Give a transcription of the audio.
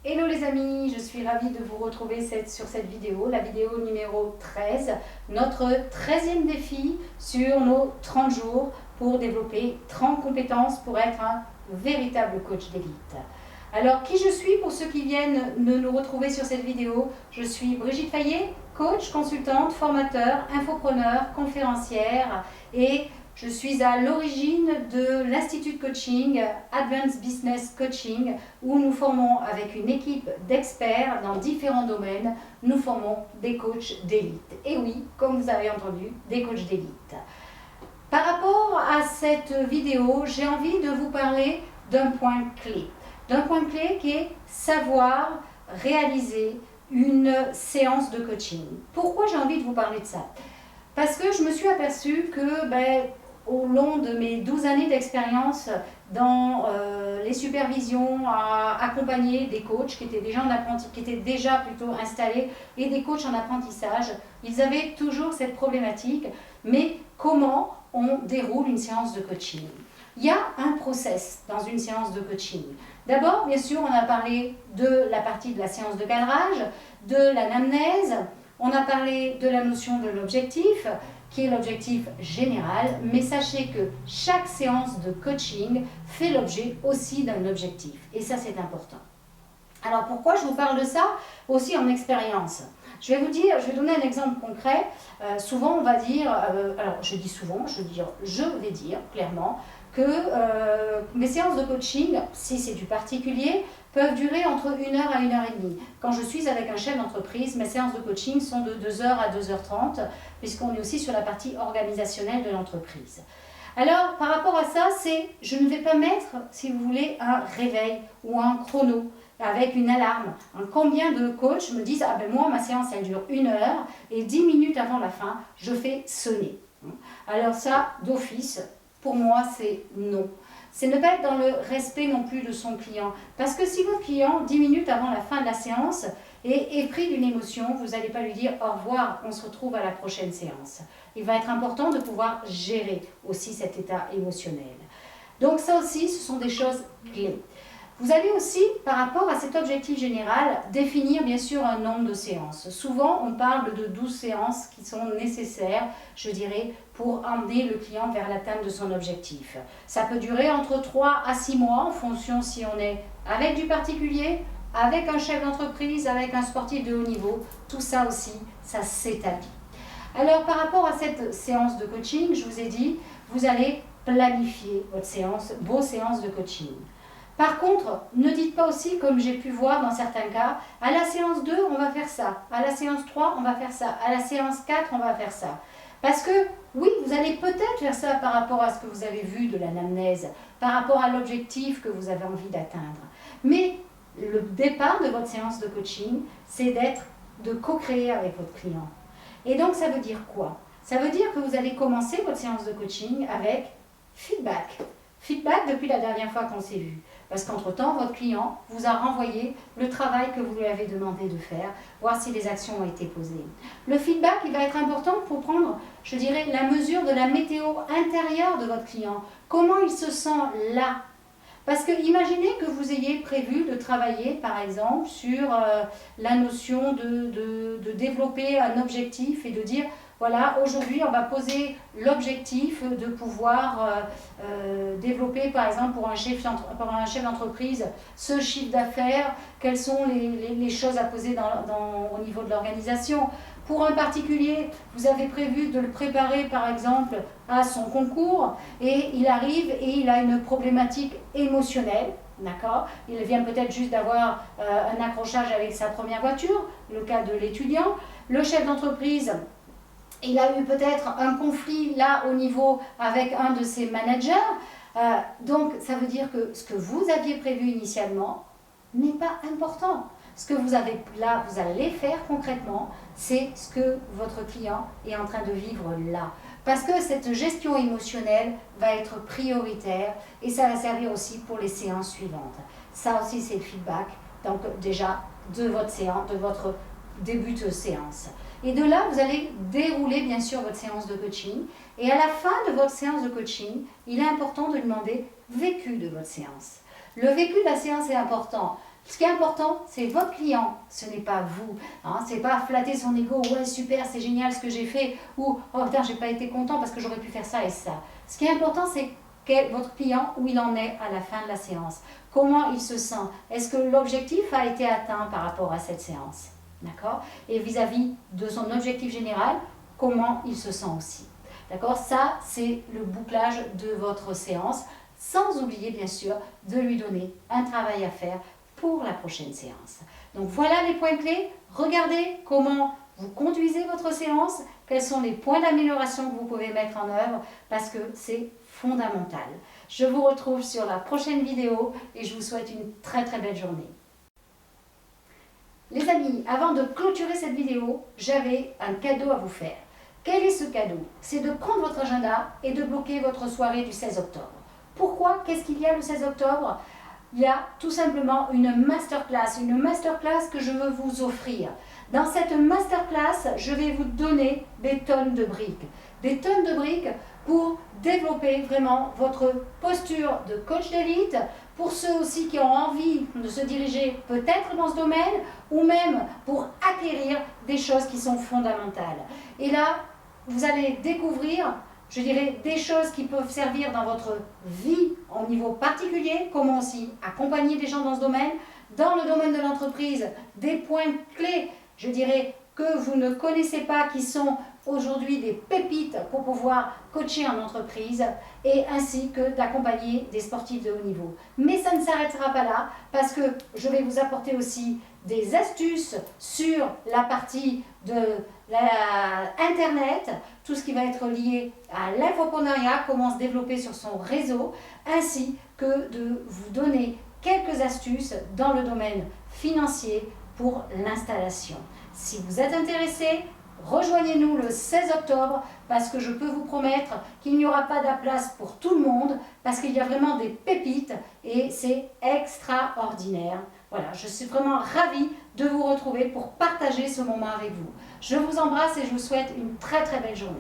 Hello les amis, je suis ravie de vous retrouver sur cette vidéo, la vidéo numéro 13, notre 13e défi sur nos 30 jours pour développer 30 compétences pour être un véritable coach d'élite. Alors, qui je suis pour ceux qui viennent de nous retrouver sur cette vidéo? Je suis Brigitte Fayet, coach, consultante, formateur, infopreneur, conférencière et je suis à l'origine de l'Institut de Coaching, Advanced Business Coaching, où nous formons avec une équipe d'experts dans différents domaines, nous formons des coachs d'élite. Et oui, comme vous avez entendu, des coachs d'élite. Par rapport à cette vidéo, j'ai envie de vous parler d'un point clé. D'un point clé qui est savoir réaliser une séance de coaching. Pourquoi j'ai envie de vous parler de ça? Parce que je me suis aperçue que au long de mes 12 années d'expérience dans les supervisions, à accompagner des coachs qui étaient déjà plutôt installés et des coachs en apprentissage, ils avaient toujours cette problématique, mais comment on déroule une séance de coaching? Il y a un process dans une séance de coaching. D'abord, bien sûr, on a parlé de la partie de la séance de cadrage, de l'anamnèse, on a parlé de la notion de l'objectif, qui est l'objectif général, mais sachez que chaque séance de coaching fait l'objet aussi d'un objectif, et ça c'est important. Alors pourquoi je vous parle de ça? Aussi en expérience. Je vais donner un exemple concret. Souvent on va dire, alors je dis souvent, je vais dire clairement que mes séances de coaching, si c'est du particulier, peuvent durer entre 1 heure à 1 heure et demie. Quand je suis avec un chef d'entreprise, mes séances de coaching sont de 2 heures à 2h30, puisqu'on est aussi sur la partie organisationnelle de l'entreprise. Alors, par rapport à ça, je ne vais pas mettre, si vous voulez, un réveil ou un chrono avec une alarme. Combien de coachs me disent « Ah ben moi, ma séance, elle dure 1 heure et 10 minutes avant la fin, je fais sonner. » Alors ça, d'office, pour moi, c'est non. C'est ne pas être dans le respect non plus de son client. Parce que si votre client, 10 minutes avant la fin de la séance, est pris d'une émotion, vous n'allez pas lui dire « Au revoir, on se retrouve à la prochaine séance ». Il va être important de pouvoir gérer aussi cet état émotionnel. Donc ça aussi, ce sont des choses clés. Vous allez aussi, par rapport à cet objectif général, définir bien sûr un nombre de séances. Souvent, on parle de 12 séances qui sont nécessaires, je dirais, pour emmener le client vers l'atteinte de son objectif. Ça peut durer entre 3 à 6 mois en fonction si on est avec du particulier, avec un chef d'entreprise, avec un sportif de haut niveau. Tout ça aussi, ça s'établit. Alors, par rapport à cette séance de coaching, je vous ai dit, vous allez planifier vos séances de coaching. Par contre, ne dites pas aussi, comme j'ai pu voir dans certains cas, à la séance 2, on va faire ça, à la séance 3, on va faire ça, à la séance 4, on va faire ça. Parce que, oui, vous allez peut-être faire ça par rapport à ce que vous avez vu de l'anamnèse, par rapport à l'objectif que vous avez envie d'atteindre. Mais le départ de votre séance de coaching, c'est de co-créer avec votre client. Et donc, ça veut dire quoi? Ça veut dire que vous allez commencer votre séance de coaching avec feedback. Feedback depuis la dernière fois qu'on s'est vu. Parce qu'entre-temps, votre client vous a renvoyé le travail que vous lui avez demandé de faire, voir si les actions ont été posées. Le feedback, il va être important pour prendre, je dirais, la mesure de la météo intérieure de votre client. Comment il se sent là? Parce que imaginez que vous ayez prévu de travailler, par exemple, sur la notion de développer un objectif et de dire, voilà, aujourd'hui, on va poser l'objectif de pouvoir développer, par exemple, pour un chef d'entreprise, ce chiffre d'affaires, quelles sont les choses à poser au niveau de l'organisation. Pour un particulier, vous avez prévu de le préparer, par exemple, à son concours, et il arrive et il a une problématique émotionnelle, d'accord? Il vient peut-être juste d'avoir un accrochage avec sa première voiture, le cas de l'étudiant. Le chef d'entreprise, il a eu peut-être un conflit là au niveau avec un de ses managers. Donc ça veut dire que ce que vous aviez prévu initialement n'est pas important. Ce que vous allez faire concrètement, c'est ce que votre client est en train de vivre là. Parce que cette gestion émotionnelle va être prioritaire et ça va servir aussi pour les séances suivantes. Ça aussi, c'est le feedback, donc déjà de votre séance, de votre début de séance. Et de là, vous allez dérouler bien sûr votre séance de coaching. Et à la fin de votre séance de coaching, il est important de demander vécu de votre séance. Le vécu de la séance est important. Ce qui est important, c'est votre client, ce n'est pas vous. Hein, c'est pas flatter son ego, ouais super, c'est génial ce que j'ai fait, ou oh putain, j'ai pas été content parce que j'aurais pu faire ça et ça. Ce qui est important, c'est votre client, où il en est à la fin de la séance. Comment il se sent? Est-ce que l'objectif a été atteint par rapport à cette séance? D'accord? Et vis-à-vis de son objectif général, comment il se sent aussi? D'accord? Ça, c'est le bouclage de votre séance, sans oublier bien sûr de lui donner un travail à faire pour la prochaine séance. Donc voilà les points clés. Regardez comment vous conduisez votre séance, quels sont les points d'amélioration que vous pouvez mettre en œuvre, parce que c'est fondamental. Je vous retrouve sur la prochaine vidéo et je vous souhaite une très très belle journée. Les amis, avant de clôturer cette vidéo, j'avais un cadeau à vous faire. Quel est ce cadeau? C'est de prendre votre agenda et de bloquer votre soirée du 16 octobre. Pourquoi? Qu'est-ce qu'il y a le 16 octobre? Il y a tout simplement une masterclass que je veux vous offrir. Dans cette masterclass, je vais vous donner des tonnes de briques pour développer vraiment votre posture de coach d'élite, pour ceux aussi qui ont envie de se diriger peut-être dans ce domaine, ou même pour acquérir des choses qui sont fondamentales. Et là, vous allez découvrir, je dirais, des choses qui peuvent servir dans votre vie au niveau particulier, comment aussi accompagner des gens dans ce domaine, dans le domaine de l'entreprise, des points clés, je dirais, que vous ne connaissez pas, qui sont aujourd'hui des pépites pour pouvoir coacher en entreprise, et ainsi que d'accompagner des sportifs de haut niveau. Mais ça ne s'arrêtera pas là, parce que je vais vous apporter aussi des astuces sur la partie de Internet, tout ce qui va être lié à l'infoprenariat, comment se développer sur son réseau, ainsi que de vous donner quelques astuces dans le domaine financier pour l'installation. Si vous êtes intéressé, rejoignez-nous le 16 octobre, parce que je peux vous promettre qu'il n'y aura pas de place pour tout le monde, parce qu'il y a vraiment des pépites et c'est extraordinaire. Voilà, je suis vraiment ravie de vous retrouver pour partager ce moment avec vous. Je vous embrasse et je vous souhaite une très très belle journée.